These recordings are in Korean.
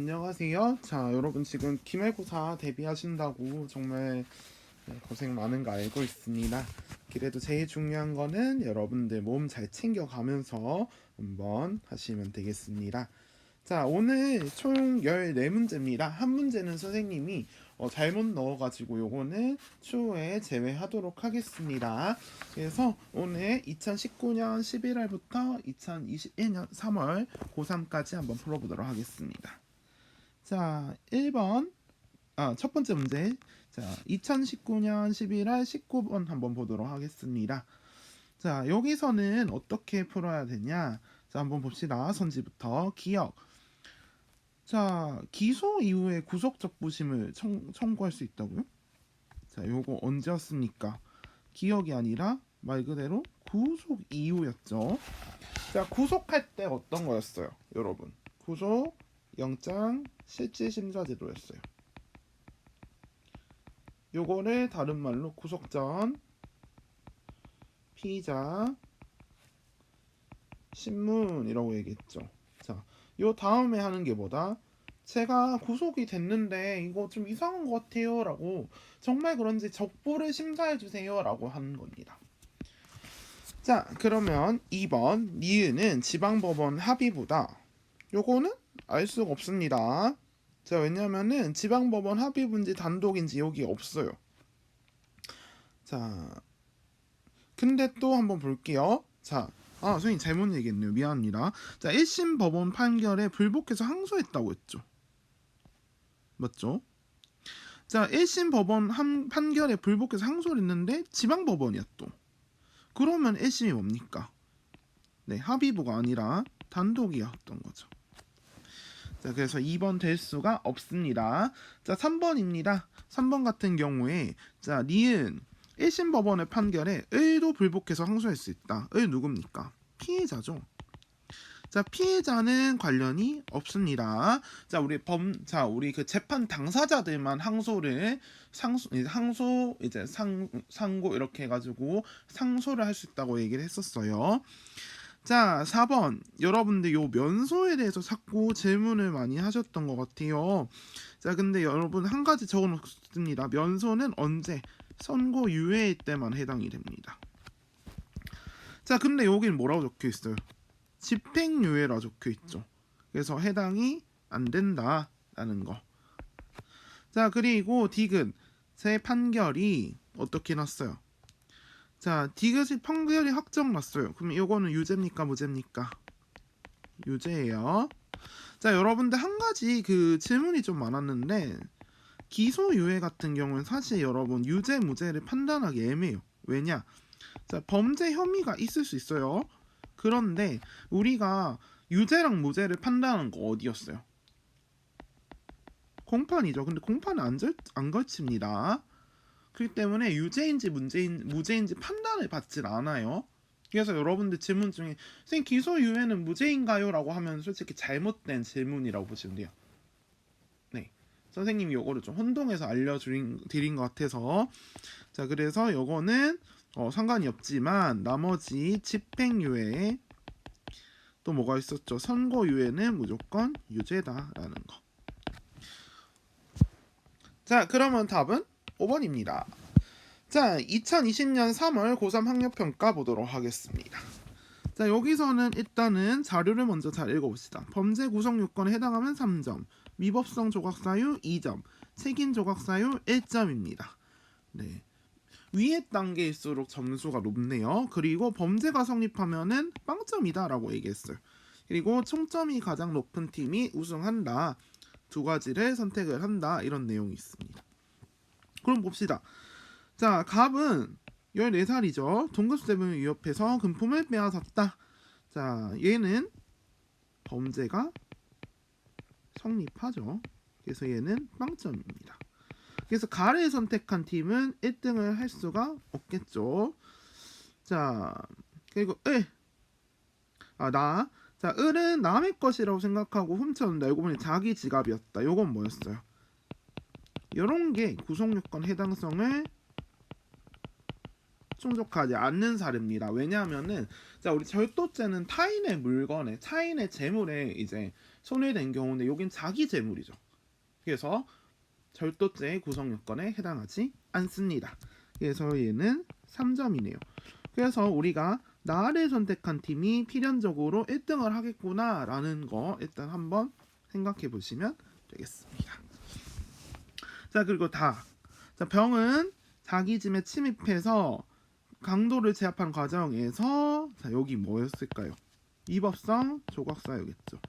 안녕하세요. 자, 여러분 지금 기말고사 대비하신다고 정말 고생 많은 거 알고 있습니다. 그래도 제일 중요한 거는 여러분들 몸 잘 챙겨가면서 한번 하시면 되겠습니다. 자, 오늘 총 14문제입니다. 한 문제는 선생님이 잘못 넣어가지고 요거는 추후에 제외하도록 하겠습니다. 그래서 오늘 2019년 11월부터 2021년 3월 고3까지 한번 풀어보도록 하겠습니다. 자, 1번, 첫 번째 문제. 자, 2019년 11월 19번 한번 보도록 하겠습니다. 자, 여기서는 어떻게 풀어야 되냐? 자, 한번 봅시다. 선지부터. 기억. 자, 기소 이후에 구속적부심을 청구할 수 있다고요? 자, 요거 언제였습니까? 기억이 아니라 말 그대로 구속 이후였죠. 자, 구속할 때 어떤 거였어요, 여러분? 구속, 영장, 실질심사제도였어요. 요거를 다른 말로 구속 전, 피의자, 신문이라고 얘기했죠. 자, 요 다음에 하는 게 뭐다? 제가 구속이 됐는데 이거 좀 이상한 것 같아요 라고, 정말 그런지 적부를 심사해 주세요 라고 하는 겁니다. 자, 그러면 2번 니은은 지방법원 합의보다, 요거는 알 수가 없습니다. 자, 왜냐면은 지방법원 합의부인지 단독인지 여기 없어요. 자, 근데 또 한번 볼게요. 자, 선생님 잘못 얘기했네요. 미안합니다. 자, 1심 법원 판결에 불복해서 항소했다고 했죠. 맞죠? 자, 1심 법원 판결에 불복해서 항소를 했는데 지방법원이야 또. 그러면 1심이 뭡니까? 네, 합의부가 아니라 단독이었던 거죠. 자, 그래서 2번 될 수가 없습니다. 자, 3번입니다. 3번 같은 경우에 자, 니은 1심 법원의 판결에 을도 불복해서 항소할 수 있다. 을 누굽니까? 피해자죠. 자, 피해자는 관련이 없습니다. 자, 우리 그 재판 당사자들만 상소 이제 상고 이렇게 해가지고 상소를 할 수 있다고 얘기를 했었어요. 자, 4번. 여러분들 요 면소에 대해서 자꾸 질문을 많이 하셨던 것 같아요. 자, 근데 여러분 한 가지 적어놓습니다. 면소는 언제? 선고 유예일 때만 해당이 됩니다. 자, 근데 여기는 뭐라고 적혀 있어요? 집행유예라 적혀 있죠. 그래서 해당이 안 된다라는 거. 자, 그리고 디귿 제 판결이 어떻게 났어요? 자, 디귿이 판결이 확정 났어요. 그럼 이거는 유죄입니까, 무죄입니까? 유죄예요. 자, 여러분들 한 가지 그 질문이 좀 많았는데, 기소유예 같은 경우는 사실 여러분 유죄 무죄를 판단하기 애매해요. 왜냐? 자, 범죄 혐의가 있을 수 있어요. 그런데 우리가 유죄랑 무죄를 판단하는 거 어디였어요? 공판이죠. 근데 공판은 안 걸칩니다. 그렇기 때문에 유죄인지 무죄인지 판단을 받질 않아요. 그래서 여러분들 질문 중에 선생님 기소유예는 무죄인가요? 라고 하면 솔직히 잘못된 질문이라고 보시면 돼요. 네, 선생님이 요거를 좀 혼동해서 알려드린 것 같아서. 자, 그래서 요거는 상관이 없지만 나머지 집행유예 또 뭐가 있었죠? 선고유예는 무조건 유죄다라는 거. 자, 그러면 답은 5번입니다. 자, 2020년 3월 고3 학력평가 보도록 하겠습니다. 자, 여기서는 일단은 자료를 먼저 잘 읽어봅시다. 범죄 구성 요건에 해당하면 3점, 위법성 조각사유 2점, 책임 조각사유 1점입니다. 네, 위의 단계일수록 점수가 높네요. 그리고 범죄가 성립하면은 빵점이다 라고 얘기했어요. 그리고 총점이 가장 높은 팀이 우승한다. 두 가지를 선택을 한다. 이런 내용이 있습니다. 그럼 봅시다. 자, 갑은 14살이죠. 동급세금을 위협해서 금품을 빼앗았다. 자, 얘는 범죄가 성립하죠. 그래서 얘는 빵점입니다. 그래서 가를 선택한 팀은 1등을 할 수가 없겠죠. 자, 그리고 자, 을은 남의 것이라고 생각하고 훔쳤는데 알고 보니 자기 지갑이었다. 요건 뭐였어요? 요런 게 구속요건 해당성을 충족하지 않는 사례입니다. 왜냐하면은 자, 우리 절도죄는 타인의 물건에, 타인의 재물에 이제 손해된 경우는 여긴 자기 재물이죠. 그래서 절도죄의 구성 요건에 해당하지 않습니다. 그래서 얘는 3점이네요. 그래서 우리가 나를 선택한 팀이 필연적으로 1등을 하겠구나 라는 거 일단 한번 생각해 보시면 되겠습니다. 자, 그리고 다. 자, 병은 자기 짐에 침입해서 강도를 제압한 과정에서 자, 여기 뭐였을까요? 위법성 조각사유겠죠.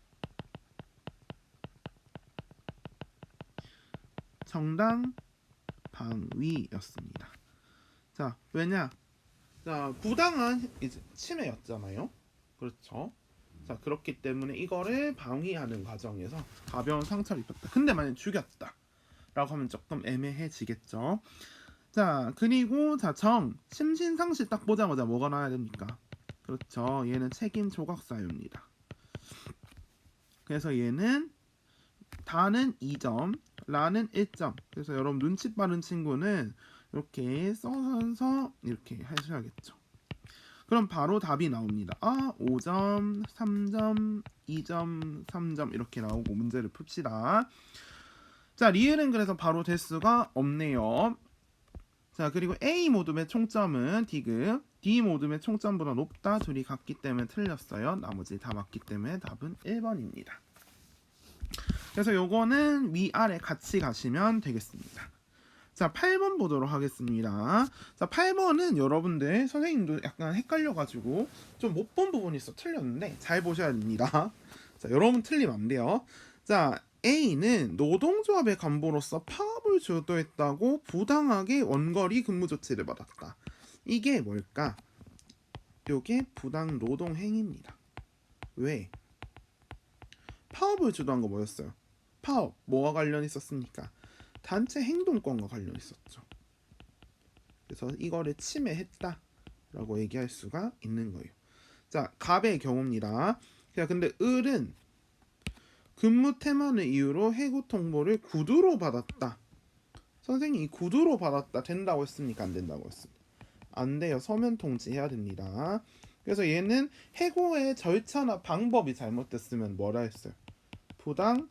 정당 방위였습니다. 자, 왜냐? 자, 부당한 이제 침해였잖아요. 그렇죠? 자, 그렇기 때문에 이거를 방위하는 과정에서 가벼운 상처를 입혔다. 근데 만약 죽였다 라고 하면 조금 애매해지겠죠. 자, 그리고 자, 심신상실 딱 보자마자 뭐가 나와야 됩니까? 그렇죠. 얘는 책임 조각사유입니다. 그래서 얘는 다는 2점, 라는 1점. 그래서 여러분 눈치 빠른 친구는 이렇게 써서 이렇게 하셔야겠죠. 그럼 바로 답이 나옵니다. 5점, 3점, 2점, 3점 이렇게 나오고 문제를 풉시다. 자, 리을은 그래서 바로 될 수가 없네요. 자, 그리고 A 모둠의 총점은 D급, D 모둠의 총점보다 높다. 둘이 같기 때문에 틀렸어요. 나머지 다 맞기 때문에 답은 1번입니다. 그래서 요거는 위아래 같이 가시면 되겠습니다. 자, 8번 보도록 하겠습니다. 자, 8번은 여러분들 선생님도 약간 헷갈려가지고 좀 못 본 부분이 있어 틀렸는데 잘 보셔야 됩니다. 자, 여러분 틀리면 안 돼요. 자, A는 노동조합의 간부로서 파업을 주도했다고 부당하게 원거리 근무 조치를 받았다. 이게 뭘까? 요게 부당 노동 행위입니다. 왜? 파업을 주도한 거 뭐였어요? 파업 뭐와 관련 있었습니까? 단체 행동권과 관련 있었죠. 그래서 이거를 침해했다라고 얘기할 수가 있는 거예요. 자, 갑의 경우입니다. 자, 근데 을은 근무 태만을 이유로 해고 통보를 구두로 받았다. 선생님이 구두로 받았다 된다고 했습니까? 안 된다고 했습니다. 안 돼요. 서면 통지해야 됩니다. 그래서 얘는 해고의 절차나 방법이 잘못됐으면 뭐라 했어요? 부당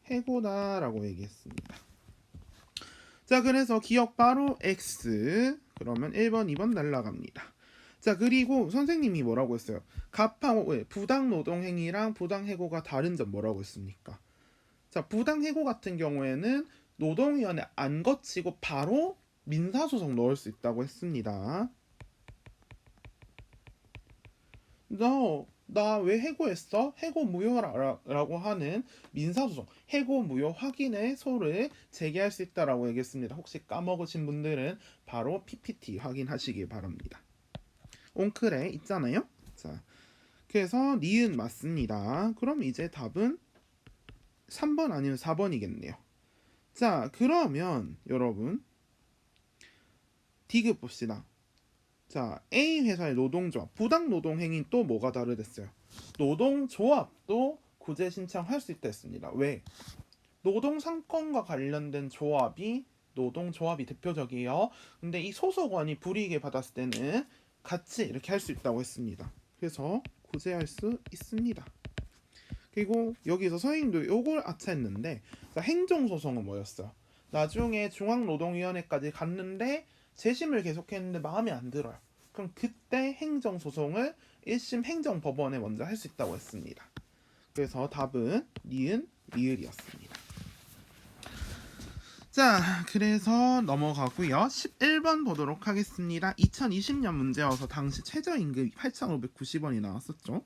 해고다라고 얘기했습니다. 자, 그래서 기억 바로 X. 그러면 1번, 2번 날라갑니다. 자, 그리고 선생님이 뭐라고 했어요? 갑하고 부당 노동 행위랑 부당 해고가 다른 점 뭐라고 했습니까? 자, 부당 해고 같은 경우에는 노동위원회 안 거치고 바로 민사소송 넣을 수 있다고 했습니다. 나 왜 해고했어? 해고 무효라고 하는 민사소송, 해고 무효 확인의 소를 제기할 수 있다라고 얘기했습니다. 혹시 까먹으신 분들은 바로 PPT 확인하시기 바랍니다. 옹클에 있잖아요. 자, 그래서 니은 맞습니다. 그럼 이제 답은 3번 아니면 4번이겠네요. 자, 그러면 여러분 D급 봅시다. 자, A 회사의 노동조합, 부당 노동 행위 또 뭐가 다르댔어요? 노동조합도 구제 신청할 수 있다 했습니다. 왜? 노동상권과 관련된 조합이 노동조합이 대표적이에요. 근데 이 소속원이 불이익을 받았을 때는 같이 이렇게 할 수 있다고 했습니다. 그래서 구제할 수 있습니다. 그리고 여기서 선생님도 요걸 아차했는데, 자, 행정소송은 뭐였어요? 나중에 중앙노동위원회까지 갔는데 재심을 계속했는데 마음에 안 들어요. 그럼 그때 행정소송을 1심 행정법원에 먼저 할 수 있다고 했습니다. 그래서 답은 니은, 리을이었습니다. 자, 그래서 넘어가고요. 11번 보도록 하겠습니다. 2020년 문제여서 당시 최저임금이 8,590원이 나왔었죠.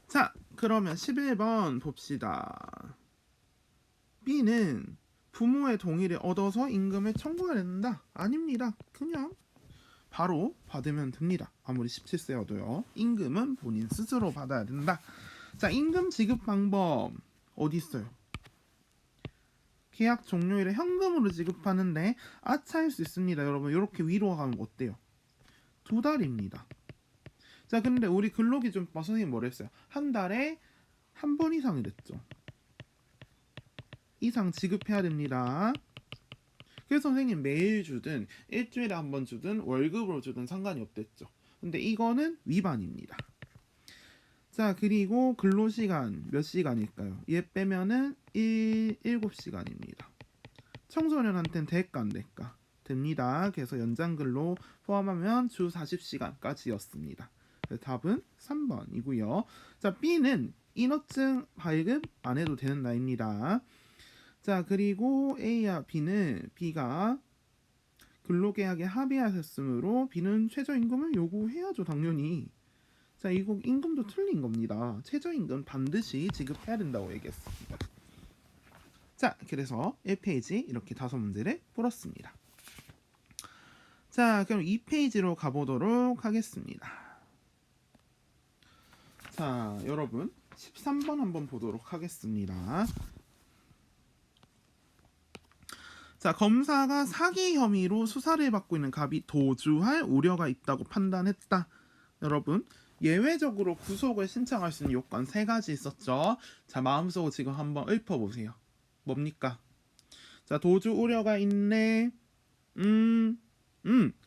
자, 그러면 11번 봅시다. B는 부모의 동의를 얻어서 임금을 청구해야 된다. 아닙니다. 그냥 바로 받으면 됩니다. 아무리 17세여도요. 임금은 본인 스스로 받아야 된다. 자, 임금 지급 방법 어디 있어요? 계약 종료일에 현금으로 지급하는데 아차일 수 있습니다. 여러분 이렇게 위로 가면 어때요? 2달입니다. 자, 근데 우리 근로기준법 선생님 뭐라 했어요? 한 달에 한 번 이상이 됐죠. 이상 지급해야 됩니다. 그래서 선생님 매일 주든 일주일에 한 번 주든 월급으로 주든 상관이 없댔죠. 근데 이거는 위반입니다. 자, 그리고 근로시간 몇 시간일까요? 얘 빼면은 7시간입니다. 청소년한테는 될까 안 될까? 됩니다. 그래서 연장근로 포함하면 주 40시간까지였습니다. 답은 3번이고요. 자, B는 인허증 발급 안 해도 되는 나이입니다. 자, 그리고 A와 B가 근로계약에 합의하셨으므로 B는 최저임금을 요구해야죠, 당연히. 자, 이거 임금도 틀린 겁니다. 최저임금 반드시 지급해야 된다고 얘기했습니다. 자, 그래서 1페이지 이렇게 5문제를 풀었습니다. 자, 그럼 2페이지로 가보도록 하겠습니다. 자, 여러분 13번 한번 보도록 하겠습니다. 자, 검사가 사기 혐의로 수사를 받고 있는 갑이 도주할 우려가 있다고 판단했다. 여러분, 예외적으로 구속을 신청할 수 있는 요건 3가지 있었죠. 자, 마음속으로 지금 한번 읊어보세요. 뭡니까? 자, 도주 우려가 있네.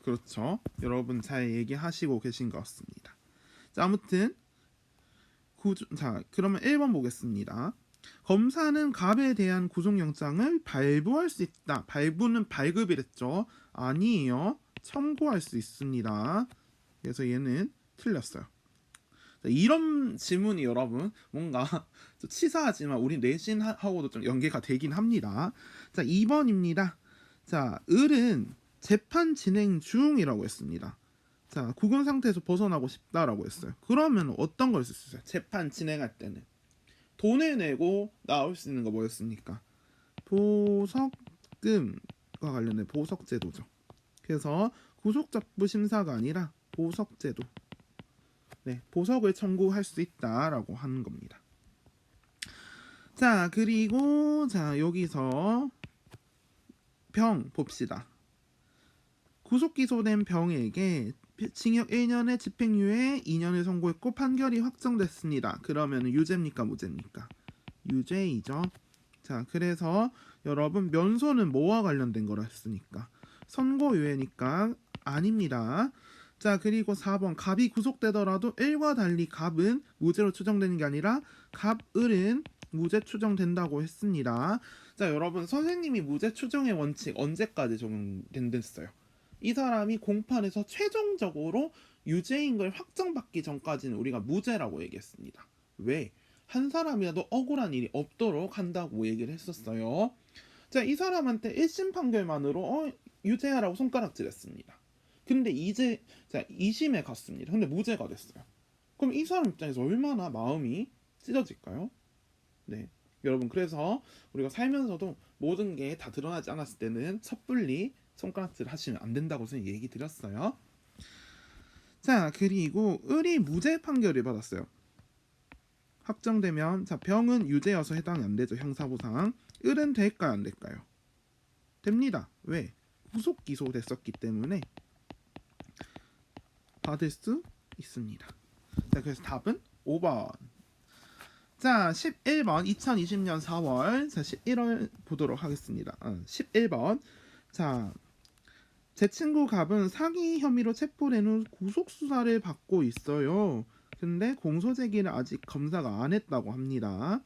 그렇죠. 여러분 잘 얘기하시고 계신 것 같습니다. 자, 아무튼 자, 그러면 1번 보겠습니다. 검사는 갑에 대한 구속영장을 발부할 수 있다. 발부는 발급이랬죠. 아니에요. 청구할 수 있습니다. 그래서 얘는 틀렸어요. 자, 이런 질문이 여러분 뭔가 좀 치사하지만 우리 내신하고도 좀 연계가 되긴 합니다. 자, 2번입니다. 자, 을은 재판 진행 중이라고 했습니다. 자, 구금 상태에서 벗어나고 싶다라고 했어요. 그러면 어떤 걸 쓸 수 있어요? 재판 진행할 때는 돈을 내고 나올 수 있는 거 뭐였습니까? 보석금과 관련된 보석제도죠. 그래서 구속잡부 심사가 아니라 보석제도. 네, 보석을 청구할 수 있다라고 하는 겁니다. 자, 그리고 자, 여기서 병 봅시다. 구속 기소된 병에게 징역 1년에 집행유예 2년을 선고했고 판결이 확정됐습니다. 그러면 유죄입니까, 무죄입니까? 유죄이죠. 자, 그래서 여러분 면소는 뭐와 관련된 거라 했으니까 선고유예니까 아닙니다. 자, 그리고 4번 갑이 구속되더라도 1과 달리 갑은 무죄로 추정되는 게 아니라 갑을은 무죄 추정된다고 했습니다. 자, 여러분 선생님이 무죄 추정의 원칙 언제까지 적용됐어요? 이 사람이 공판에서 최종적으로 유죄인 걸 확정받기 전까지는 우리가 무죄라고 얘기했습니다. 왜? 한 사람이라도 억울한 일이 없도록 한다고 얘기를 했었어요. 자, 이 사람한테 1심 판결만으로 유죄하라고 손가락질했습니다. 근데 이제 자, 2심에 갔습니다. 근데 무죄가 됐어요. 그럼 이 사람 입장에서 얼마나 마음이 찢어질까요? 네, 여러분 그래서 우리가 살면서도 모든 게 다 드러나지 않았을 때는 섣불리 손가락질 하시면 안 된다고 저는 얘기 드렸어요. 자, 그리고 을이 무죄 판결을 받았어요. 확정되면 자, 병은 유죄여서 해당이 안 되죠. 형사보상. 을은 될까요, 안 될까요? 됩니다. 왜? 구속 기소됐었기 때문에 받을 수 있습니다. 자, 그래서 답은 5번. 자, 11번 2020년 4월 자, 11월 보도록 하겠습니다. 11번. 자, 제 친구 갑은 사기 혐의로 체포된 후 구속 수사를 받고 있어요. 근데 공소 제기를 아직 검사가 안 했다고 합니다.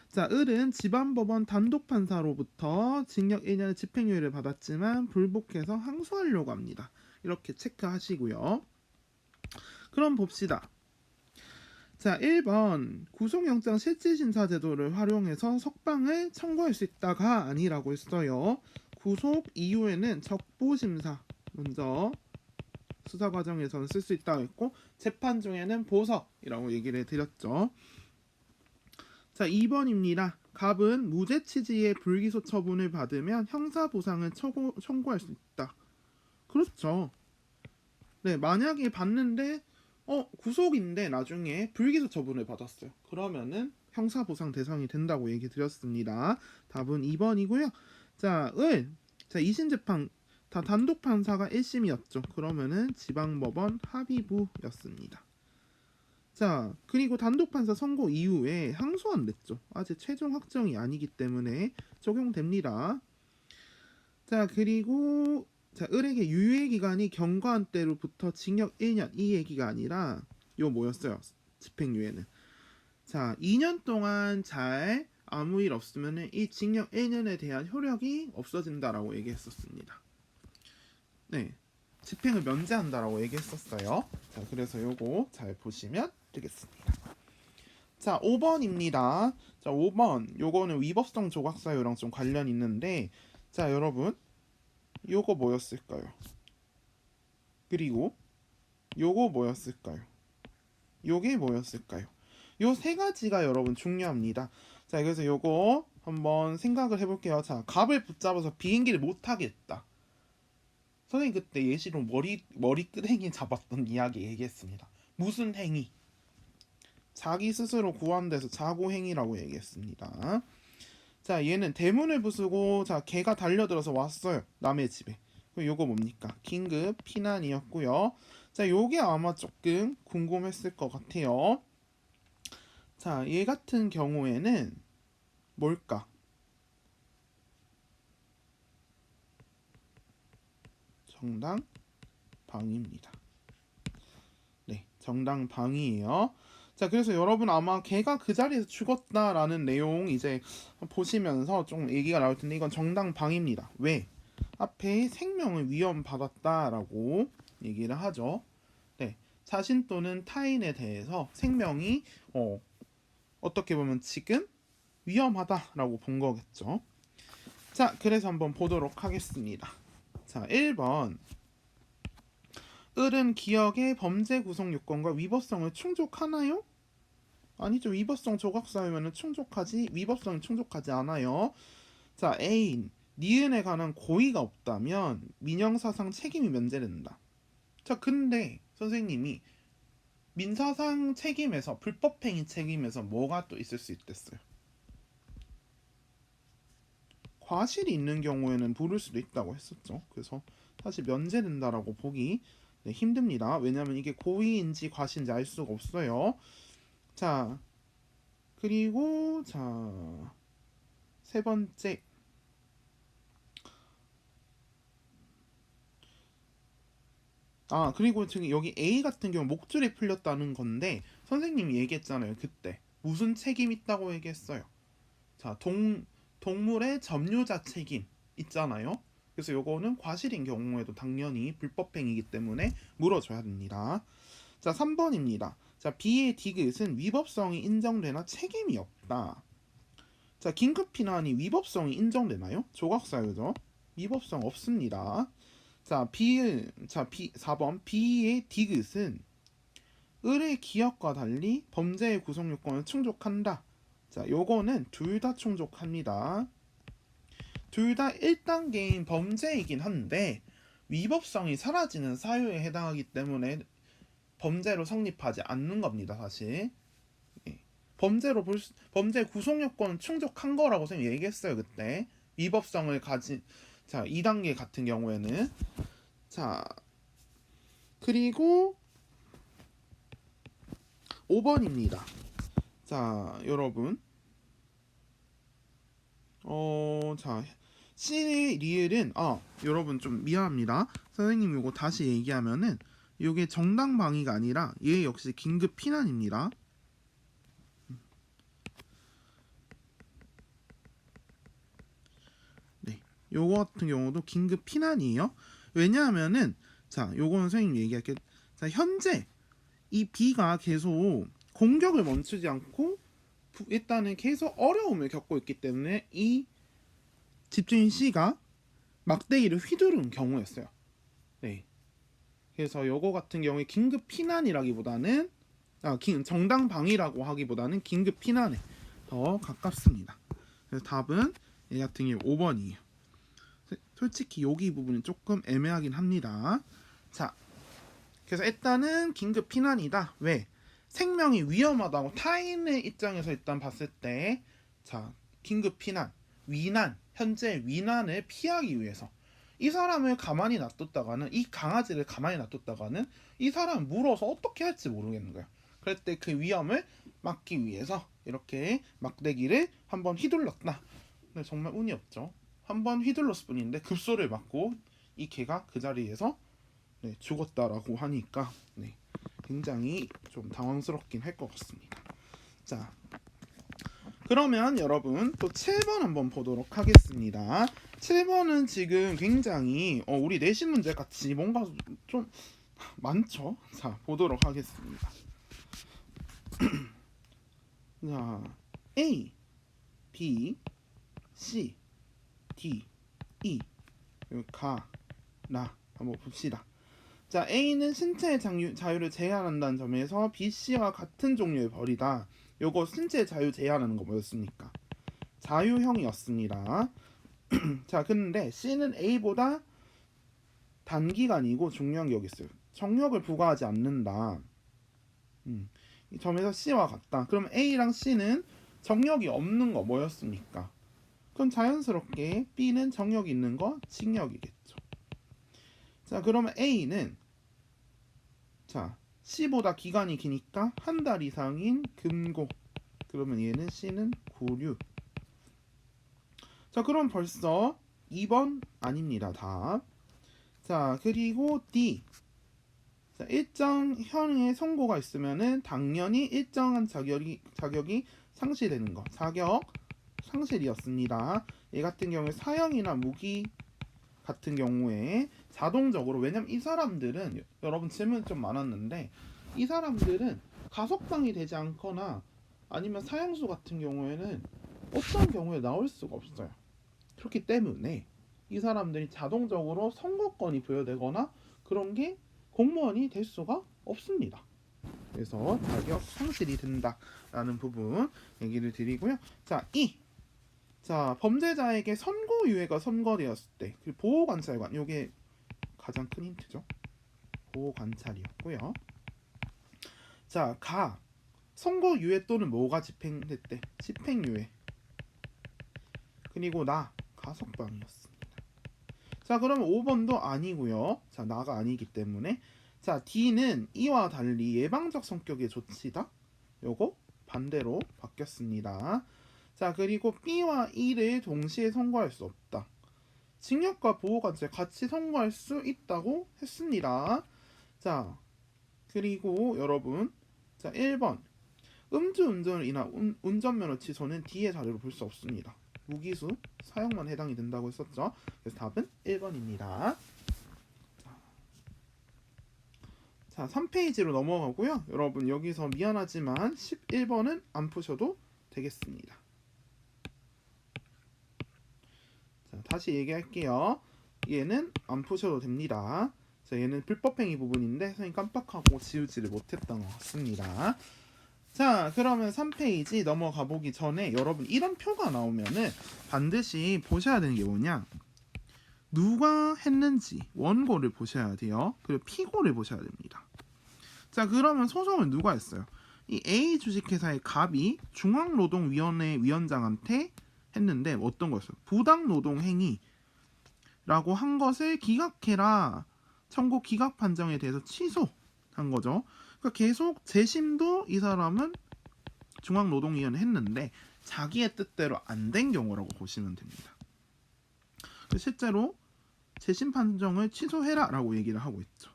자, 을은 지방법원 단독 판사로부터 징역 1년의 집행유예를 받았지만 불복해서 항소하려고 합니다. 이렇게 체크하시고요. 그럼 봅시다. 자, 1번 구속영장 실질심사 제도를 활용해서 석방을 청구할 수 있다가 아니라고 했어요. 구속 이후에는 적보심사 먼저 수사 과정에서는 쓸 수 있다고 했고 재판 중에는 보석이라고 얘기를 드렸죠. 자, 2번입니다. 갑은 무죄 취지의 불기소 처분을 받으면 형사보상을 청구할 수 있다. 그렇죠. 네, 만약에 받는데 구속인데 나중에 불기소 처분을 받았어요. 그러면은 형사보상 대상이 된다고 얘기 드렸습니다. 답은 2번이고요. 자, 자, 2심 재판 다 단독 판사가 1심이었죠. 그러면은 지방법원 합의부였습니다. 자, 그리고 단독 판사 선고 이후에 항소 안 됐죠. 아직 최종 확정이 아니기 때문에 적용됩니다. 자, 그리고 자, 을에게 유예 기간이 경과한 때로부터 징역 1년 이 얘기가 아니라 요 뭐였어요? 집행유예는 자, 2년 동안 잘 아무 일 없으면 이 징역 1년에 대한 효력이 없어진다라고 얘기했었습니다. 네, 집행을 면제한다라고 얘기했었어요. 자, 그래서 요거 잘 보시면 되겠습니다. 자, 5번입니다. 자, 5번 요거는 위법성 조각사유랑 좀 관련 있는데, 자, 여러분 요거 뭐였을까요? 그리고 요거 뭐였을까요? 요게 뭐였을까요? 요 세 가지가 여러분 중요합니다. 자, 그래서 요거 한번 생각을 해볼게요. 자, 갑을 붙잡아서 비행기를 못 타게 했다. 선생님 그때 예시로 머리끄댕이 잡았던 이야기 얘기했습니다. 무슨 행위? 자기 스스로 구한데서 자고 행위라고 얘기했습니다. 자, 얘는 대문을 부수고 자 걔가 달려들어서 왔어요. 남의 집에. 그럼 요거 뭡니까? 긴급 피난이었고요. 자, 요게 아마 조금 궁금했을 것 같아요. 자, 얘 같은 경우에는 뭘까? 정당방위입니다. 네, 정당방위예요. 자, 그래서 여러분 아마 걔가 그 자리에서 죽었다라는 내용 이제 보시면서 좀 얘기가 나올 텐데 이건 정당방위입니다. 왜? 앞에 생명을 위협받았다라고 얘기를 하죠. 네, 자신 또는 타인에 대해서 생명이 어떻게 보면 지금 위험하다라고 본 거겠죠. 자, 그래서 한번 보도록 하겠습니다. 자, 1번 을은 기억의 범죄 구성 요건과 위법성을 충족하나요? 아니죠. 위법성 조각사유면 충족하지 위법성이 충족하지 않아요. 자, A 니은에 관한 고의가 없다면 민형사상 책임이 면제된다. 자, 근데 선생님이 민사상 책임에서 불법행위 책임에서 뭐가 또 있을 수 있댔어요? 과실이 있는 경우에는 부를 수도 있다고 했었죠. 그래서 사실 면제된다라고 보기 힘듭니다. 왜냐하면 이게 고의인지 과실인지 알 수가 없어요. 자, 그리고 자, 세 번째. 아, 그리고 지금 여기 A 같은 경우 목줄이 풀렸다는 건데 선생님이 얘기했잖아요. 그때 무슨 책임 있다고 얘기했어요. 자, 동물의 점유자 책임 있잖아요. 그래서 요거는 과실인 경우에도 당연히 불법행위이기 때문에 물어줘야 됩니다. 자, 3번입니다. 자, B의 디귿은 위법성이 인정되나 책임이 없다. 자, 긴급피난이 위법성이 인정되나요? 조각사유죠. 위법성 없습니다. 자, 4번 B의 디귿은 을의 기억과 달리 범죄의 구성 요건을 충족한다. 자, 요거는 둘 다 충족합니다. 둘 다 1단계인 범죄이긴 한데 위법성이 사라지는 사유에 해당하기 때문에 범죄로 성립하지 않는 겁니다. 사실 범죄 구성 요건은 충족한 거라고 선생님이 얘기했어요. 그때 위법성을 가진 자 2단계 같은 경우에는 자 그리고 5번입니다. 자, 여러분 자 C의 리을은 여러분 좀 미안합니다. 선생님 이거 다시 얘기하면은 이게 정당방위가 아니라 얘 역시 긴급 피난입니다. 네, 요거 같은 경우도 긴급 피난이에요. 왜냐하면은 자, 요거는 선생님 얘기할게. 자, 현재 이 B가 계속 공격을 멈추지 않고 일단은 계속 어려움을 겪고 있기 때문에 이 집주인 C가 막대기를 휘두른 경우였어요. 네. 그래서 요거 같은 경우에 긴급 피난이라기보다는 정당 방위라고 하기보다는 긴급 피난에 더 가깝습니다. 그래서 답은 얘 같은 경우 5번이에요. 솔직히 여기 부분이 조금 애매하긴 합니다. 자, 그래서 일단은 긴급 피난이다. 왜? 생명이 위험하다고 타인의 입장에서 일단 봤을 때, 자, 긴급 피난, 위난, 현재 위난을 피하기 위해서 이 사람을 가만히 놔뒀다가는 이 강아지를 가만히 놔뒀다가는 이 사람 물어서 어떻게 할지 모르겠는 거예요. 그럴 때 그 위험을 막기 위해서 이렇게 막대기를 한번 휘둘렀다. 근데 정말 운이 없죠. 한번 휘둘렀을 뿐인데 급소를 맞고 이 개가 그 자리에서 죽었다라고 하니까 굉장히 좀 당황스럽긴 할 것 같습니다. 자, 그러면 여러분 또 7번 한번 보도록 하겠습니다. 7번은 지금 굉장히 우리 내신 문제 같이 뭔가 좀 많죠? 자, 보도록 하겠습니다. 자, A, B, C, D, E 가, 나 한번 봅시다. 자, A는 신체의 자유를 제한한다는 점에서 B, C와 같은 종류의 벌이다. 요거 신체의 자유 제한하는 거 뭐였습니까? 자유형이었습니다. 자, 근데 C는 A보다 단기간이고 중요한 게 여기 있어요. 정력을 부과하지 않는다. 이 점에서 C와 같다. 그럼 A랑 C는 정력이 없는 거 뭐였습니까? 그럼 자연스럽게 B는 정력이 있는 거 징역이겠죠. 자, 그러면 A는 자 C보다 기간이 기니까 한 달 이상인 금고. 그러면 얘는 C는 구류. 자, 그럼 벌써 2번 아닙니다. 답. 자, 그리고 D. 자, 일정형의 선고가 있으면은 당연히 일정한 자격이 상실되는 거. 자격 상실이었습니다. 얘 같은 경우에 사형이나 무기 같은 경우에 자동적으로, 왜냐면 이 사람들은 여러분 질문 좀 많았는데 이 사람들은 가석방이 되지 않거나 아니면 사형수 같은 경우에는 어떤 경우에 나올 수가 없어요. 그렇기 때문에 이 사람들이 자동적으로 선고권이 부여되거나 그런 게 공무원이 될 수가 없습니다. 그래서 자격 상실이 된다라는 부분 얘기를 드리고요. 자, 자, 범죄자에게 선고유예가 선고되었을 때, 그리고 보호관찰관, 요게 가장 큰 힌트죠. 보호관찰이었고요. 자, 선고유예 또는 뭐가 집행됐대? 집행유예. 그리고 가석방이었습니다. 자, 그러면 5번도 아니고요. 자, 나가 아니기 때문에. 자, D는 이와 달리 예방적 성격의 조치다. 요거 반대로 바뀌었습니다. 자, 그리고 B와 E를 동시에 선고할 수 없다. 징역과 보호관찰 같이 선고할 수 있다고 했습니다. 자, 그리고 여러분, 자, 1번 음주운전을 인한 운전면허 취소는 D의 자료로 볼 수 없습니다. 무기수 사형만 해당이 된다고 했었죠. 그래서 답은 1번입니다. 자, 3페이지로 넘어가고요. 여러분 여기서 미안하지만 11번은 안 푸셔도 되겠습니다. 자, 다시 얘기할게요. 얘는 안 푸셔도 됩니다. 자, 얘는 불법행위 부분인데 선생님 깜빡하고 지우지를 못했던 것 같습니다. 자, 그러면 3페이지 넘어가 보기 전에 여러분 이런 표가 나오면은 반드시 보셔야 되는 게 뭐냐? 누가 했는지 원고를 보셔야 돼요. 그리고 피고를 보셔야 됩니다. 자, 그러면 소송을 누가 했어요? 이 A 주식회사의 갑이 중앙노동위원회 위원장한테 했는데 어떤 거였어요? 부당노동행위라고 한 것을 기각해라. 청구 기각 판정에 대해서 취소한 거죠. 그러니까 계속 재심도 이 사람은 중앙노동위원회 했는데 자기의 뜻대로 안 된 경우라고 보시면 됩니다. 실제로 재심 판정을 취소해라 라고 얘기를 하고 있죠.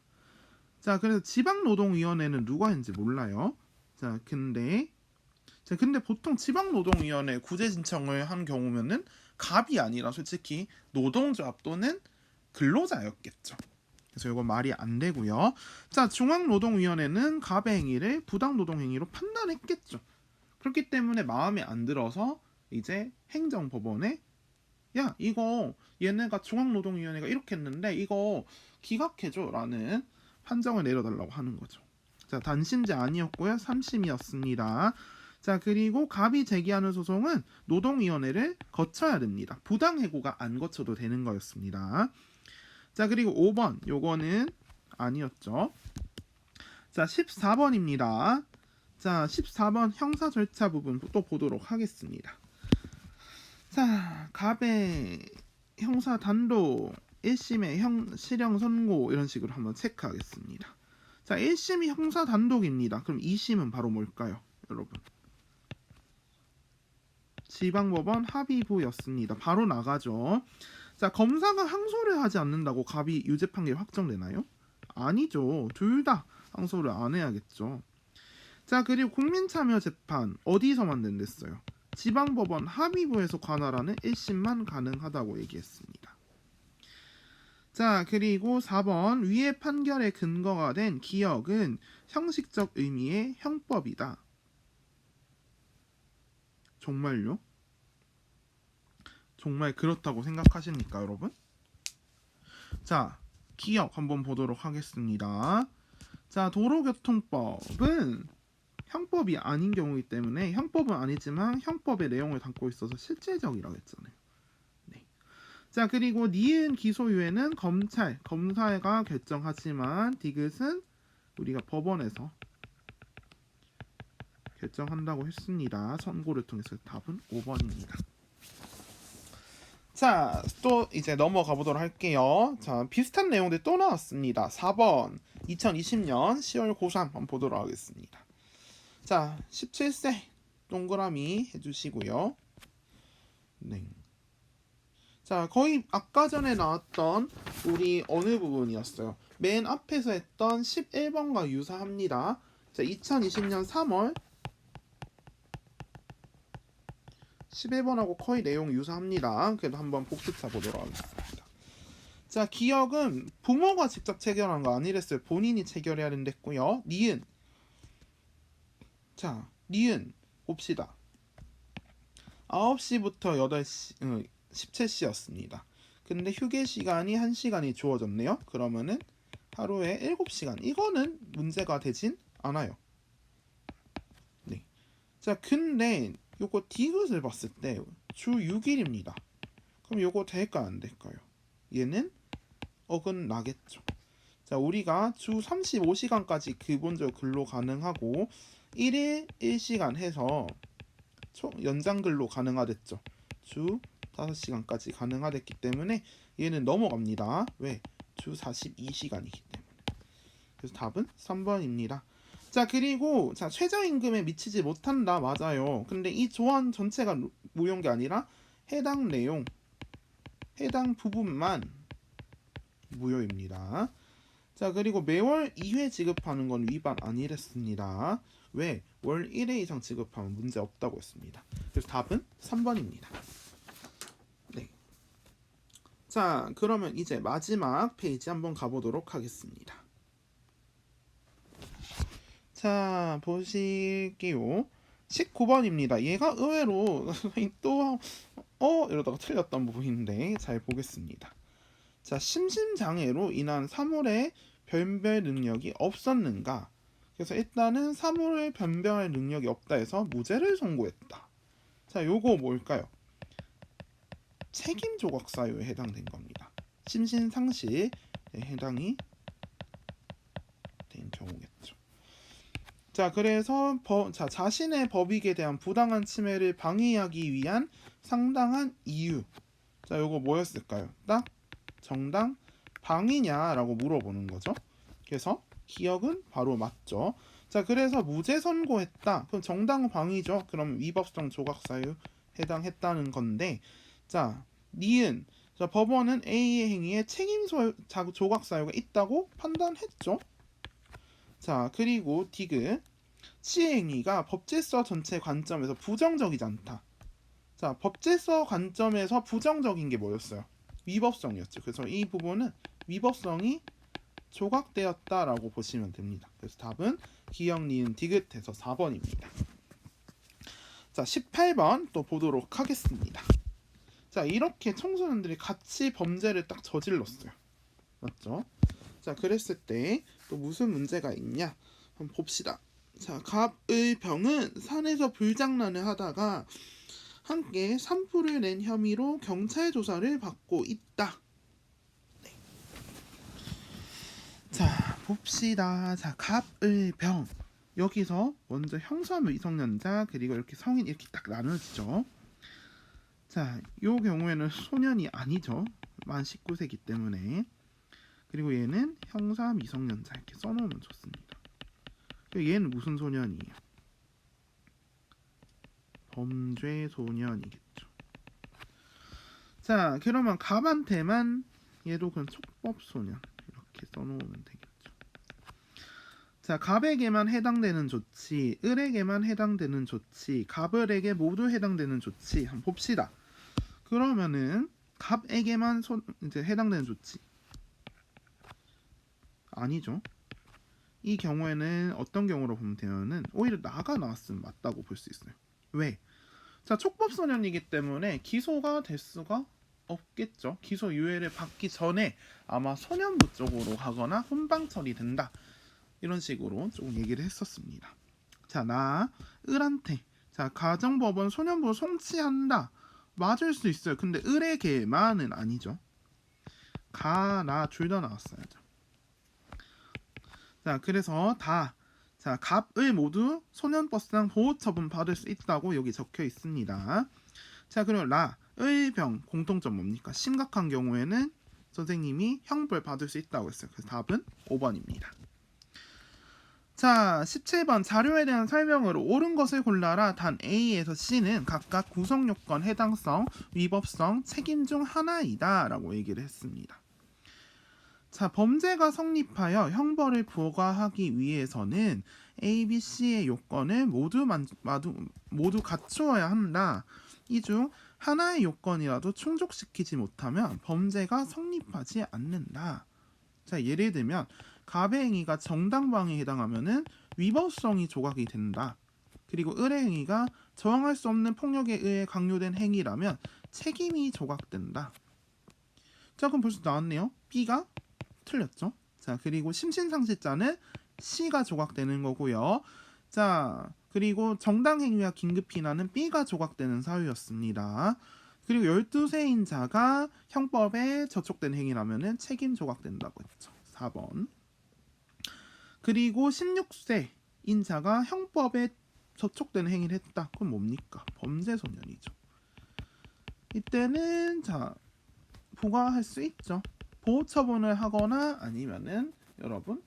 자, 그래서 지방노동위원회는 누가 했는지 몰라요. 자, 근데 보통 지방노동위원회 구제 신청을 한 경우면은 갑이 아니라 솔직히 노동조합 또는 근로자였겠죠. 그래서 이건 말이 안 되고요. 자, 중앙노동위원회는 갑의 행위를 부당노동행위로 판단했겠죠. 그렇기 때문에 마음에 안 들어서 이제 행정법원에 야, 이거 얘네가 중앙노동위원회가 이렇게 했는데 이거 기각해줘 라는 판정을 내려달라고 하는 거죠. 자, 단심제 아니었고요. 3심이었습니다. 자, 그리고 갑이 제기하는 소송은 노동위원회를 거쳐야 됩니다. 부당해고가 안 거쳐도 되는 거였습니다. 자, 그리고 5번 요거는 아니었죠. 자, 14번입니다. 자, 14번 형사 절차 부분 또 보도록 하겠습니다. 자, 갑의 형사 단독 1심의 실형 선고 이런 식으로 한번 체크하겠습니다. 자, 1심이 형사 단독입니다. 그럼 2심은 바로 뭘까요? 여러분, 지방법원 합의부였습니다. 바로 나가죠. 자, 검사가 항소를 하지 않는다고 갑이 유죄 판결 확정되나요? 아니죠. 둘 다 항소를 안 해야겠죠. 자, 그리고 국민참여재판 어디서 만든댔어요? 지방법원 합의부에서 관할하는 1심만 가능하다고 얘기했습니다. 자, 그리고 4번 위의 판결의 근거가 된 기억은 형식적 의미의 형법이다. 정말요? 정말 그렇다고 생각하십니까, 여러분? 자, 기억 한번 보도록 하겠습니다. 자, 도로교통법은 형법이 아닌 경우이기 때문에 형법은 아니지만 형법의 내용을 담고 있어서 실제적이라고 했잖아요. 네. 자, 그리고 니은 기소유예는 검사가 결정하지만 디귿은 우리가 법원에서 결정한다고 했습니다. 선고를 통해서 답은 5번입니다. 자, 또 이제 넘어가 보도록 할게요. 자, 비슷한 내용들 또 나왔습니다. 4번 2020년 10월 고3 한번 보도록 하겠습니다. 자, 17세 동그라미 해주시고요. 네. 자, 거의 아까 전에 나왔던 우리 어느 부분이었어요? 맨 앞에서 했던 11번과 유사합니다. 자, 2020년 3월 11번하고 거의 내용 유사합니다. 그래도 한번 복습해 보도록 하겠습니다. 자, 기억은 부모가 직접 체결한 거 아니랬어요. 본인이 체결해야 된댔고요. 니은. 자, 니은 봅시다. 9시부터 8시, 17시였습니다. 근데 휴게 시간이 1시간이 주어졌네요. 그러면은 하루에 7시간. 이거는 문제가 되진 않아요. 네. 자, 근데 요거 디귿을 봤을 때 주 6일입니다. 그럼 요거 될까요, 안 될까요? 얘는 어긋나겠죠. 자, 우리가 주 35시간까지 기본적으로 근로 가능하고 1일 1시간 해서 총 연장 근로 가능하댔죠. 주 5시간까지 가능하댔기 때문에 얘는 넘어갑니다. 왜? 주 42시간이기 때문에. 그래서 답은 3번입니다. 자, 그리고 자, 최저임금에 미치지 못한다. 맞아요. 근데 이 조항 전체가 무효인 게 아니라 해당 내용, 해당 부분만 무효입니다. 자, 그리고 매월 2회 지급하는 건 위반 아니랬습니다. 왜? 월 1회 이상 지급하면 문제 없다고 했습니다. 그래서 답은 3번입니다. 네. 자, 그러면 이제 마지막 페이지 한번 가보도록 하겠습니다. 자, 보실게요. 19번입니다. 얘가 의외로 또 이러다가 틀렸던 부분인데 잘 보겠습니다. 자, 심신장애로 인한 사물의 변별 능력이 없었는가? 그래서 일단은 사물을 변별할 능력이 없다 해서 무죄를 선고했다. 자, 요거 뭘까요? 책임 조각 사유에 해당된 겁니다. 심신상실에 해당이 된 경우겠죠. 자, 그래서 자신의 법익에 대한 부당한 침해를 방해하기 위한 상당한 이유. 자, 요거 뭐였을까요? 딱 정당 방위냐라고 물어보는 거죠. 그래서 기억은 바로 맞죠. 자, 그래서 무죄 선고했다. 그럼 정당 방위죠. 그럼 위법성 조각 사유 해당했다는 건데, 자, 니은. 자, 법원은 A의 행위에 책임 조각 사유가 있다고 판단했죠. 자, 그리고 디귿. C의 행위가 법질서 전체 관점에서 부정적이지 않다. 자, 법질서 관점에서 부정적인 게 뭐였어요? 위법성이었죠. 그래서 이 부분은 위법성이 조각되었다라고 보시면 됩니다. 그래서 답은 기억, 니은, 디귿해서 4번입니다. 자, 18번 또 보도록 하겠습니다. 자, 이렇게 청소년들이 같이 범죄를 딱 저질렀어요. 맞죠? 자, 그랬을 때 또 무슨 문제가 있냐? 한번 봅시다. 자, 갑의 병은 산에서 불장난을 하다가 함께 산불을 낸 혐의로 경찰 조사를 받고 있다. 네. 자, 봅시다. 자, 갑의 병. 여기서 먼저 형사 미성년자 그리고 이렇게 성인 이렇게 딱 나눠지죠. 자, 요 경우에는 소년이 아니죠. 만 19세기 때문에. 그리고 얘는 형사 미성년자 이렇게 써놓으면 좋습니다. 얘는 무슨 소년이에요? 범죄 소년이겠죠. 자, 그러면 갑한테만 얘도 그럼 촉법 소년 이렇게 써놓으면 되겠죠. 자, 갑에게만 해당되는 조치, 을에게만 해당되는 조치, 갑을에게 모두 해당되는 조치 한번 봅시다. 그러면은 갑에게만 이제 해당되는 조치 아니죠. 이 경우에는 어떤 경우로 보면 되면은 오히려 나가 나왔으면 맞다고 볼 수 있어요. 왜? 자, 촉법소년이기 때문에 기소가 될 수가 없겠죠. 기소 유예를 받기 전에 아마 소년부 쪽으로 가거나 훈방 처리된다. 이런 식으로 조금 얘기를 했었습니다. 자, 나 을한테 자, 가정법원 소년부 송치한다. 맞을 수 있어요. 근데 을에게만은 아니죠. 가, 나 둘 다 나왔어야죠. 자, 그래서 자, 갑을 모두 소년버스상 보호처분 받을 수 있다고 여기 적혀 있습니다. 자, 그리고 을병 공통점 뭡니까? 심각한 경우에는 선생님이 형벌 받을 수 있다고 했어요. 그래서 답은 5번입니다. 자, 17번 자료에 대한 설명으로 옳은 것을 골라라. 단 A에서 C는 각각 구성요건, 해당성, 위법성, 책임 중 하나이다 라고 얘기를 했습니다. 자, 범죄가 성립하여 형벌을 부과하기 위해서는 A, B, C의 요건을 모두 갖추어야 한다. 이 중 하나의 요건이라도 충족시키지 못하면 범죄가 성립하지 않는다. 자, 예를 들면 갑의 행위가 정당방위에 해당하면은 위법성이 조각이 된다. 그리고 을의 행위가 저항할 수 없는 폭력에 의해 강요된 행위라면 책임이 조각된다. 자, 그럼 벌써 나왔네요. B가 틀렸죠. 자, 그리고 심신상실자는 C가 조각되는 거고요. 자, 그리고 정당행위와 긴급피난은 B가 조각되는 사유였습니다. 그리고 12세인 자가 형법에 저촉된 행위라면 책임 조각된다고 했죠. 4번. 그리고 16세인 자가 형법에 저촉된 행위를 했다. 그럼 뭡니까? 범죄소년이죠. 이때는 자, 부과할 수 있죠. 보호처분을 하거나 아니면은 여러분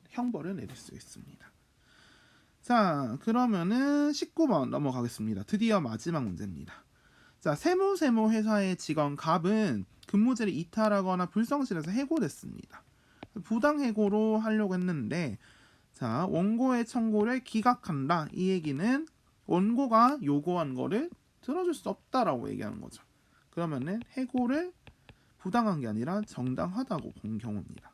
형벌을 내릴 수 있습니다. 자, 그러면은 19번 넘어가겠습니다. 드디어 마지막 문제입니다. 자, 세무 회사의 직원 갑은 근무제를 이탈하거나 불성실해서 해고됐습니다. 부당해고로 하려고 했는데 자, 원고의 청구를 기각한다. 이 얘기는 원고가 요구한 거를 들어줄 수 없다라고 얘기하는 거죠. 그러면은 해고를 부당한 게 아니라 정당하다고 본 경우입니다.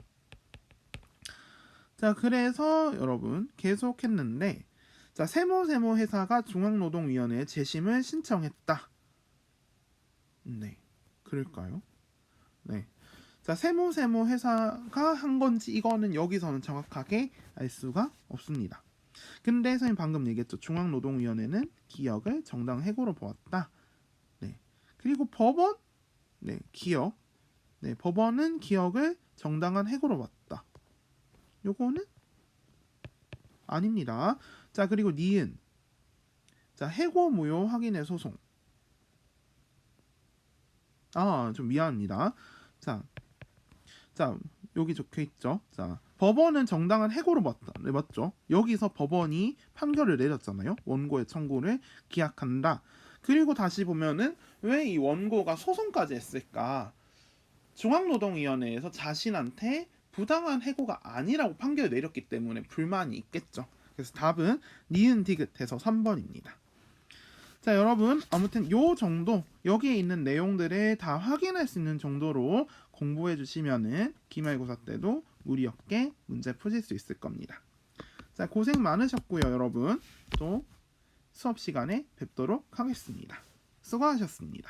자, 그래서 여러분 계속했는데 자, 세모 회사가 중앙노동위원회에 재심을 신청했다. 네, 그럴까요? 네. 자, 세모 회사가 한 건지 이거는 여기서는 정확하게 알 수가 없습니다. 근데 선생님 방금 얘기했죠. 중앙노동위원회는 기억을 정당 해고로 보았다. 네. 그리고 법원, 네, 기억, 네, 법원은 기억을 정당한 해고로 봤다. 요거는 아닙니다. 자, 그리고 니은. 자, 해고 무효 확인의 소송. 좀 미안합니다. 자, 여기 적혀 있죠. 자, 법원은 정당한 해고로 봤다. 네, 맞죠? 여기서 법원이 판결을 내렸잖아요. 원고의 청구를 기각한다. 그리고 다시 보면은 왜 이 원고가 소송까지 했을까? 중앙노동위원회에서 자신한테 부당한 해고가 아니라고 판결을 내렸기 때문에 불만이 있겠죠. 그래서 답은 니은 디귿해서 3번입니다. 자, 여러분 아무튼 요 정도 여기에 있는 내용들을 다 확인할 수 있는 정도로 공부해 주시면은 기말고사 때도 무리 없게 문제 푸실 수 있을 겁니다. 자, 고생 많으셨고요. 여러분 또 수업 시간에 뵙도록 하겠습니다. 수고하셨습니다.